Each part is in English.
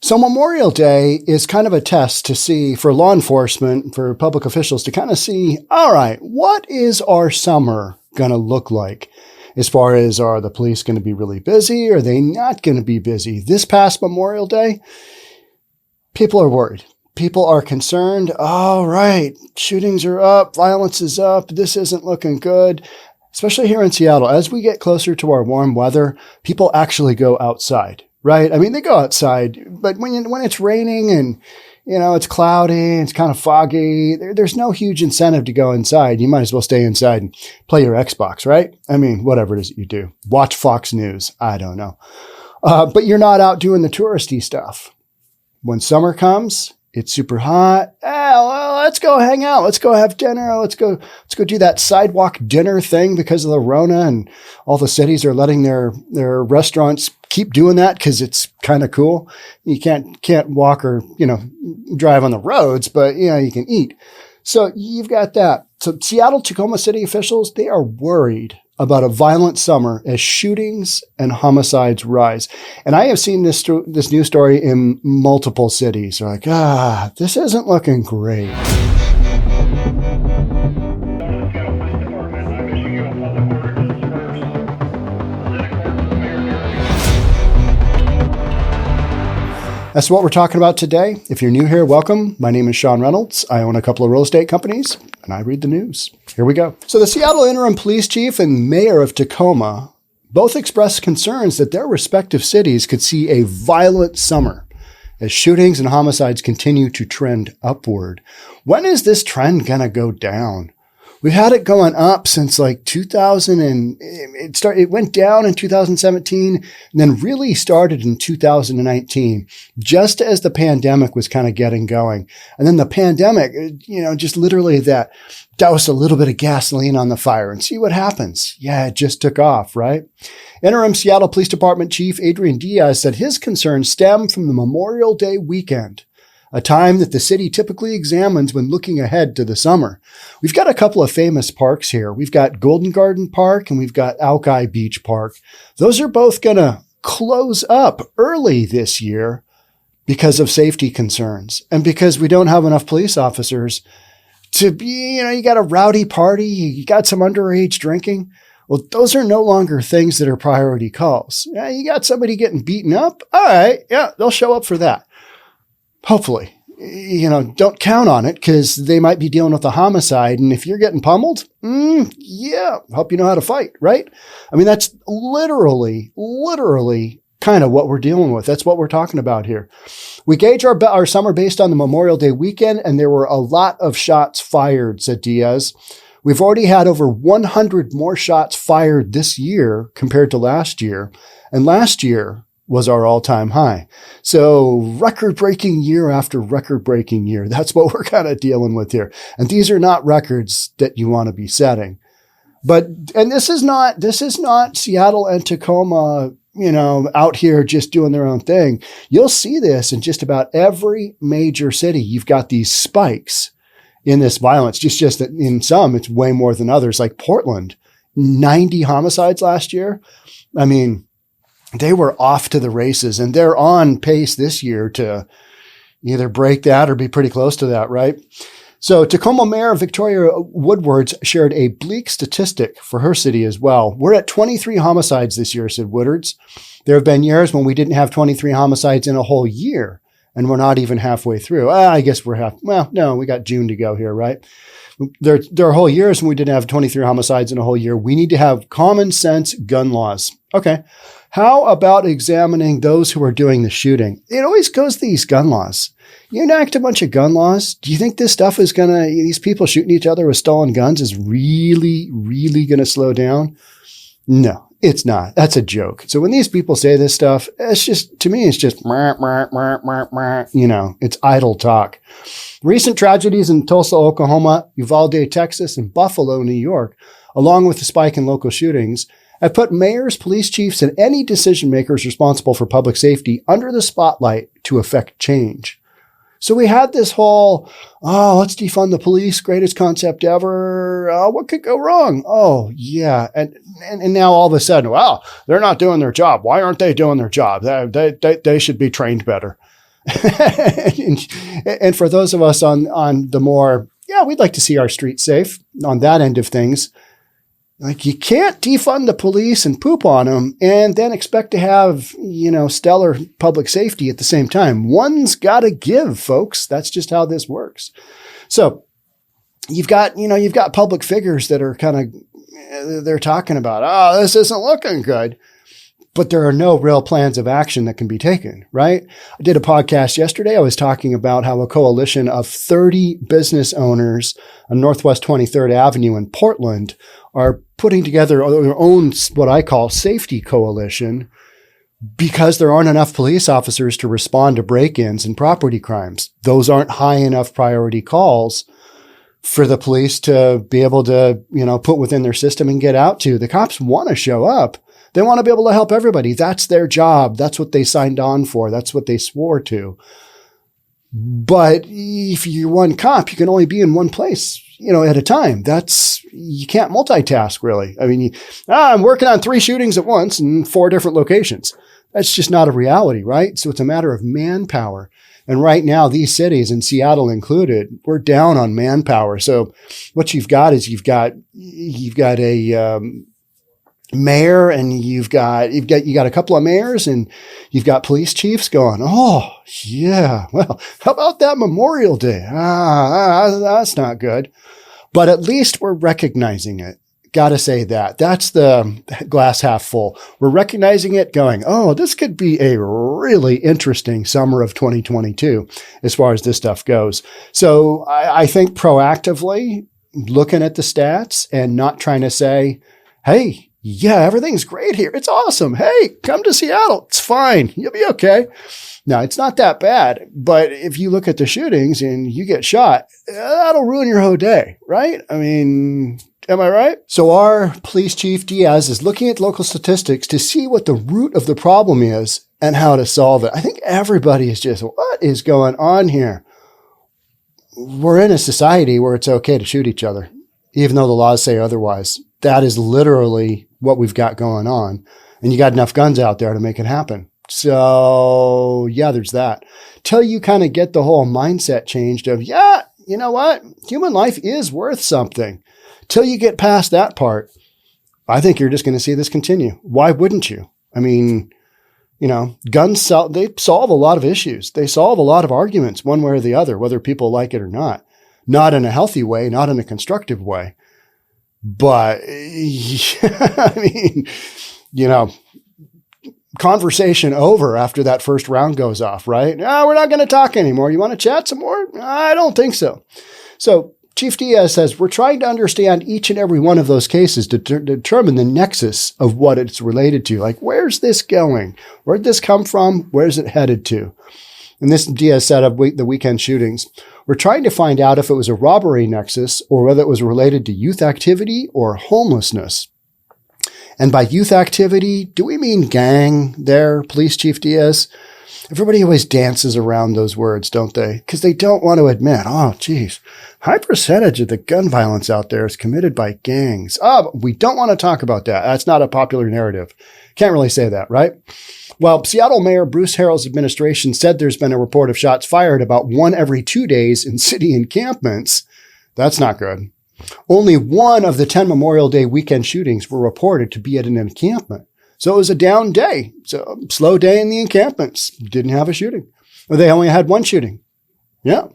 So Memorial Day is kind of a test to see for law enforcement, for public officials to kind of see, all right, what is our summer going to look like? As far as, are the police going to be really busy? Are they not going to be busy? This past Memorial Day, people are worried. People are concerned. All right, shootings are up. Violence is up. This isn't looking good, especially here in Seattle. As we get closer to our warm weather, people actually go outside, right? I mean, they go outside, but when it's raining and, it's cloudy, it's kind of foggy, there's no huge incentive to go inside. You might as well stay inside and play your Xbox, right? I mean, whatever it is that you do. Watch Fox News. I don't know. But you're not out doing the touristy stuff. When summer comes, it's super hot. Well, let's go hang out. Let's go have dinner. Let's go do that sidewalk dinner thing because of the Rona, and all the cities are letting their restaurants keep doing that because it's kind of cool. You can't walk or, drive on the roads, but you can eat. So you've got that. So Seattle, Tacoma city officials, they are worried about a violent summer as shootings and homicides rise. And I have seen this news story in multiple cities. They're like, this isn't looking great. That's what we're talking about today. If you're new here, welcome. My name is Sean Reynolds. I own a couple of real estate companies, and I read the news. Here we go. So the Seattle interim police chief and mayor of Tacoma both expressed concerns that their respective cities could see a violent summer as shootings and homicides continue to trend upward. When is this trend going to go down? We've had it going up since like 2000, and it went down in 2017 and then really started in 2019, just as the pandemic was kind of getting going. And then the pandemic, just literally that doused a little bit of gasoline on the fire and see what happens. Yeah, it just took off, right? Interim Seattle Police Department Chief Adrian Diaz said his concerns stem from the Memorial Day weekend, a time that the city typically examines when looking ahead to the summer. We've got a couple of famous parks here. We've got Golden Garden Park and we've got 𝐏𝐞𝐰𝐬 Beach Park. Those are both going to close up early this year because of safety concerns and because we don't have enough police officers to be, you got a rowdy party, you got some underage drinking. Well, those are no longer things that are priority calls. Yeah, you got somebody getting beaten up. All right. Yeah, they'll show up for that. Hopefully, don't count on it because they might be dealing with a homicide. And if you're getting pummeled, hope you know how to fight, right? I mean, that's literally kind of what we're dealing with. That's what we're talking about here. We gauge our summer based on the Memorial Day weekend, and there were a lot of shots fired, said Diaz. We've already had over 100 more shots fired this year compared to last year. And last year was our all-time high. So record-breaking year after record-breaking year. That's what we're kind of dealing with here. And these are not records that you want to be setting. And this is not Seattle and Tacoma, out here just doing their own thing. You'll see this in just about every major city. You've got these spikes in this violence. Just that in some, it's way more than others. Like Portland, 90 homicides last year. I mean, they were off to the races, and they're on pace this year to either break that or be pretty close to that, right? So Tacoma Mayor Victoria Woodwards shared a bleak statistic for her city as well. We're at 23 homicides this year, said Woodwards. There have been years when we didn't have 23 homicides in a whole year, and we're not even halfway through. I guess we're we got June to go here, right? There are whole years when we didn't have 23 homicides in a whole year. We need to have common sense gun laws. Okay. How about examining those who are doing the shooting? It always goes to these gun laws. You enact a bunch of gun laws. Do you think this stuff is these people shooting each other with stolen guns is really, really going to slow down? No, it's not. That's a joke. So when these people say this stuff, to me, it's just, it's idle talk. Recent tragedies in Tulsa, Oklahoma, Uvalde, Texas, and Buffalo, New York, along with the spike in local shootings, have put mayors, police chiefs, and any decision makers responsible for public safety under the spotlight to affect change. So we had this whole, let's defund the police, greatest concept ever. What could go wrong? Oh, yeah. And now all of a sudden, they're not doing their job. Why aren't they doing their job? They should be trained better. and for those of us on the more, yeah, we'd like to see our streets safe on that end of things. Like, you can't defund the police and poop on them and then expect to have, stellar public safety at the same time. One's got to give, folks. That's just how this works. So you've got public figures that are they're talking about, oh, this isn't looking good. But there are no real plans of action that can be taken, right? I did a podcast yesterday. I was talking about how a coalition of 30 business owners on Northwest 23rd Avenue in Portland are putting together their own, what I call, safety coalition, because there aren't enough police officers to respond to break-ins and property crimes. Those aren't high enough priority calls for the police to be able to, put within their system and get out to. The cops want to show up. They want to be able to help everybody. That's their job. That's what they signed on for. That's what they swore to. But if you're one cop, you can only be in one place, at a time. You can't multitask, really. I mean, I'm working on 3 shootings at once in 4 different locations. That's just not a reality, right? So it's a matter of manpower. And right now, these cities, and Seattle included, we're down on manpower. So what you've got is you've got a mayor, and you got a couple of mayors, and you've got police chiefs going, oh yeah, well, how about that Memorial Day? That's not good. But at least we're recognizing it. Got to say that. That's the glass half full. We're recognizing it, going, oh, this could be a really interesting summer of 2022 as far as this stuff goes. So I think proactively looking at the stats and not trying to say, hey, yeah, everything's great here. It's awesome. Hey, come to Seattle. It's fine. You'll be okay. No, it's not that bad. But if you look at the shootings and you get shot, that'll ruin your whole day, right? I mean, am I right? So our police chief Diaz is looking at local statistics to see what the root of the problem is and how to solve it. I think everybody is just, what is going on here? We're in a society where it's okay to shoot each other, even though the laws say otherwise. That is literally what we've got going on. And you got enough guns out there to make it happen. So yeah, there's that. Till you kind of get the whole mindset changed of, yeah, you know what? Human life is worth something. Till you get past that part, I think you're just going to see this continue. Why wouldn't you? I mean, guns, they solve a lot of issues. They solve a lot of arguments one way or the other, whether people like it or not. Not in a healthy way, not in a constructive way. But, I mean, conversation over after that first round goes off, right? No, we're not going to talk anymore. You want to chat some more? I don't think so. So Chief Diaz says, we're trying to understand each and every one of those cases to determine the nexus of what it's related to. Like, where's this going? Where'd this come from? Where's it headed to? And this Diaz said of the weekend shootings, we're trying to find out if it was a robbery nexus or whether it was related to youth activity or homelessness. And by youth activity, do we mean gang there, Police Chief Diaz? Everybody always dances around those words, don't they? Because they don't want to admit, oh, geez, high percentage of the gun violence out there is committed by gangs. Oh, but we don't want to talk about that. That's not a popular narrative. Can't really say that, right? Well, Seattle Mayor Bruce Harrell's administration said there's been a report of shots fired about 1 every 2 days in city encampments. That's not good. Only 1 of the 10 Memorial Day weekend shootings were reported to be at an encampment. So it was a down day. So slow day in the encampments. Didn't have a shooting. Or they only had 1 shooting. Yeah.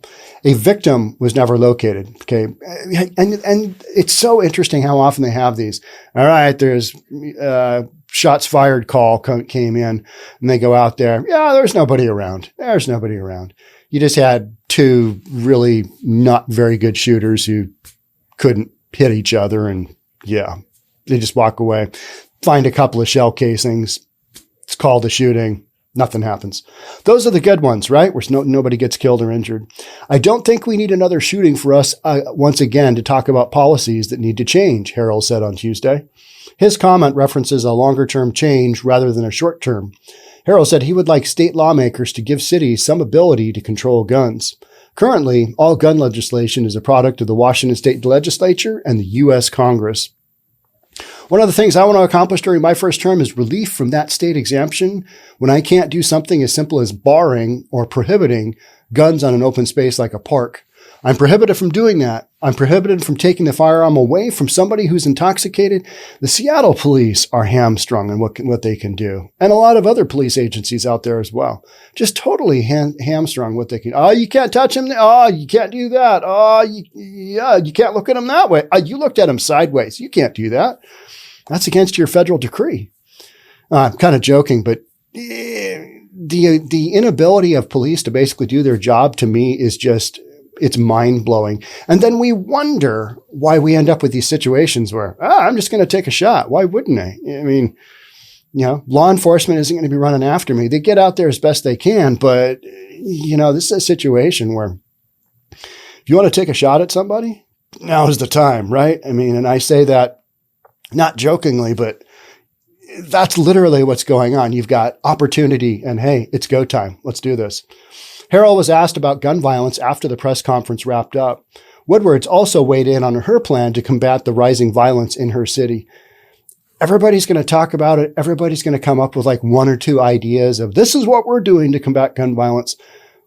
A victim was never located. Okay. And it's so interesting how often they have these. All right. There's, shots fired call came in and they go out there. Yeah, there's nobody around. There's nobody around. You just had 2 really not very good shooters who couldn't hit each other. And yeah, they just walk away, find a couple of shell casings. It's called a shooting. Nothing happens. Those are the good ones, right? Where nobody gets killed or injured. I don't think we need another shooting for us once again to talk about policies that need to change, Harrell said on Tuesday. His comment references a longer-term change rather than a short-term. Harrell said he would like state lawmakers to give cities some ability to control guns. Currently, all gun legislation is a product of the Washington State Legislature and the U.S. Congress. One of the things I want to accomplish during my first term is relief from that state exemption when I can't do something as simple as barring or prohibiting guns on an open space like a park. I'm prohibited from doing that. I'm prohibited from taking the firearm away from somebody who's intoxicated. The Seattle police are hamstrung in what they can do. And a lot of other police agencies out there as well. Just totally hamstrung what they can. Oh, you can't touch him. Oh, you can't do that. Oh, you can't look at him that way. You looked at him sideways. You can't do that. That's against your federal decree. I'm kind of joking, but the inability of police to basically do their job to me is just, it's mind-blowing. And then we wonder why we end up with these situations where, I'm just going to take a shot. Why wouldn't I? I mean, law enforcement isn't going to be running after me. They get out there as best they can, but, this is a situation where if you want to take a shot at somebody, now is the time, right? I mean, and I say that not jokingly, but that's literally what's going on. You've got opportunity and, hey, it's go time. Let's do this. Harrell was asked about gun violence after the press conference wrapped up. Woodward's also weighed in on her plan to combat the rising violence in her city. Everybody's going to talk about it. Everybody's going to come up with like one or two ideas of this is what we're doing to combat gun violence.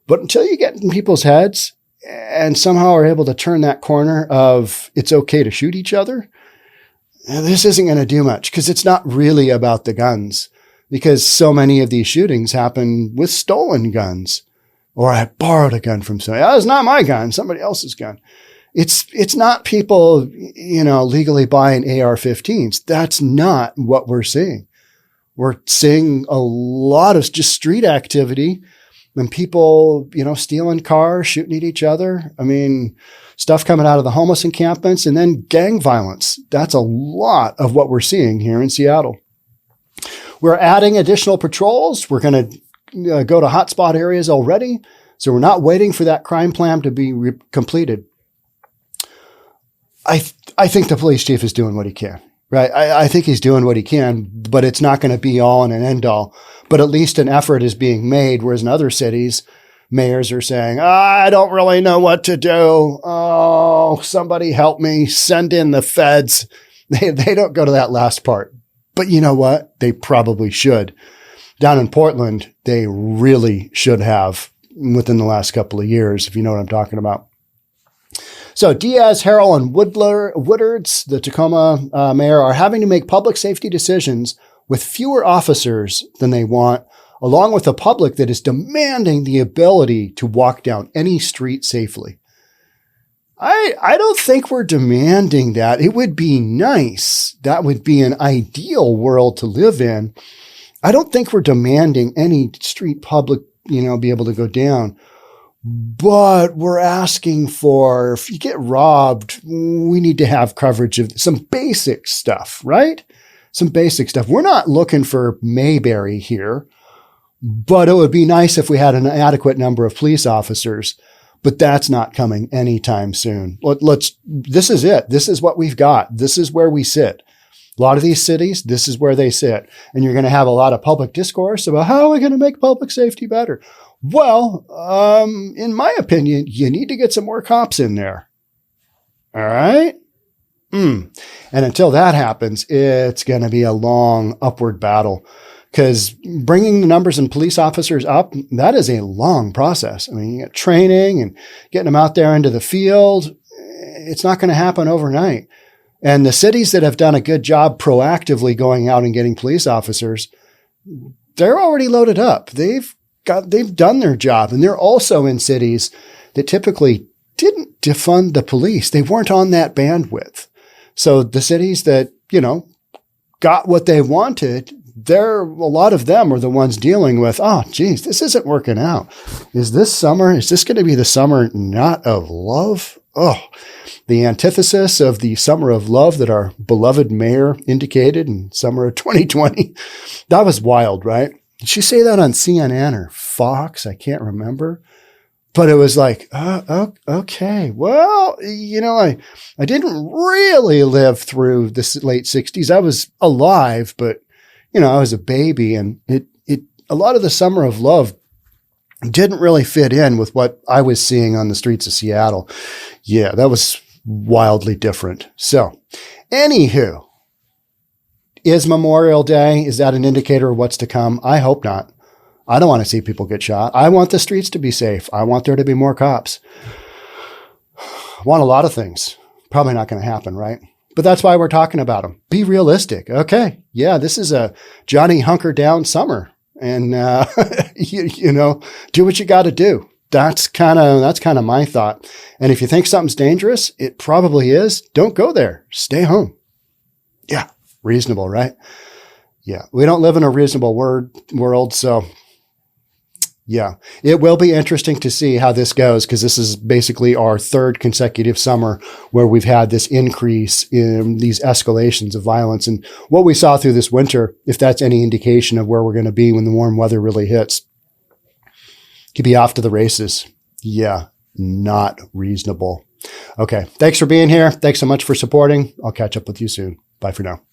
But until you get in people's heads and somehow are able to turn that corner of it's okay to shoot each other, this isn't going to do much because it's not really about the guns, because so many of these shootings happen with stolen guns. Or I borrowed a gun from somebody. It's not my gun, somebody else's gun. It's not people, legally buying AR-15s. That's not what we're seeing. We're seeing a lot of just street activity and people, stealing cars, shooting at each other. I mean, stuff coming out of the homeless encampments and then gang violence. That's a lot of what we're seeing here in Seattle. We're adding additional patrols. We're going to go to hotspot areas already. So we're not waiting for that crime plan to be completed. I think the police chief is doing what he can, right? I think he's doing what he can, but it's not going to be all and an end all. But at least an effort is being made, whereas in other cities, mayors are saying, I don't really know what to do. Oh, somebody help me. Send in the feds. They don't go to that last part. But you know what? They probably should. Down in Portland, they really should have within the last couple of years, if you know what I'm talking about. So Diaz, Harrell, and Woodwards, the Tacoma mayor, are having to make public safety decisions with fewer officers than they want, along with a public that is demanding the ability to walk down any street safely. I don't think we're demanding that. It would be nice. That would be an ideal world to live in. I don't think we're demanding any street public, be able to go down. But we're asking for, if you get robbed, we need to have coverage of some basic stuff, right? Some basic stuff. We're not looking for Mayberry here, but it would be nice if we had an adequate number of police officers. But that's not coming anytime soon. This is it. This is what we've got. This is where we sit. A lot of these cities, this is where they sit. And you're going to have a lot of public discourse about how are we going to make public safety better? Well, in my opinion, you need to get some more cops in there. All right? And until that happens, it's going to be a long upward battle. Because bringing the numbers in police officers up, that is a long process. I mean, you got training and getting them out there into the field. It's not going to happen overnight. And the cities that have done a good job proactively going out and getting police officers, they're already loaded up. They've done their job. And they're also in cities that typically didn't defund the police. They weren't on that bandwidth. So the cities that, got what they wanted, a lot of them are the ones dealing with, oh, geez, this isn't working out. Is this going to be the summer not of love? Oh, the antithesis of the summer of love that our beloved mayor indicated in summer of 2020. That was wild, right? Did she say that on CNN or Fox? I can't remember. But it was like, okay, well, I didn't really live through the late 60s. I was alive, but, I was a baby, and a lot of the summer of love didn't really fit in with what I was seeing on the streets of Seattle. Yeah, that was wildly different. So, anywho, Is Memorial Day, is that an indicator of what's to come? I hope not. I don't want to see people get shot. I want the streets to be safe. I want there to be more cops. I want a lot of things. Probably not going to happen, right? But that's why we're talking about them. Be realistic. Okay. Yeah, this is a Johnny hunker down summer. And, you know, do what you got to do. That's kind of my thought. And if you think something's dangerous, it probably is. Don't go there. Stay home. Yeah. Reasonable, right? Yeah. We don't live in a reasonable world. So yeah, it will be interesting to see how this goes, because this is basically our third consecutive summer where we've had this increase in these escalations of violence. And what we saw through this winter, if that's any indication of where we're going to be when the warm weather really hits, could be off to the races. Yeah, not reasonable. Okay, thanks for being here. Thanks so much for supporting. I'll catch up with you soon. Bye for now.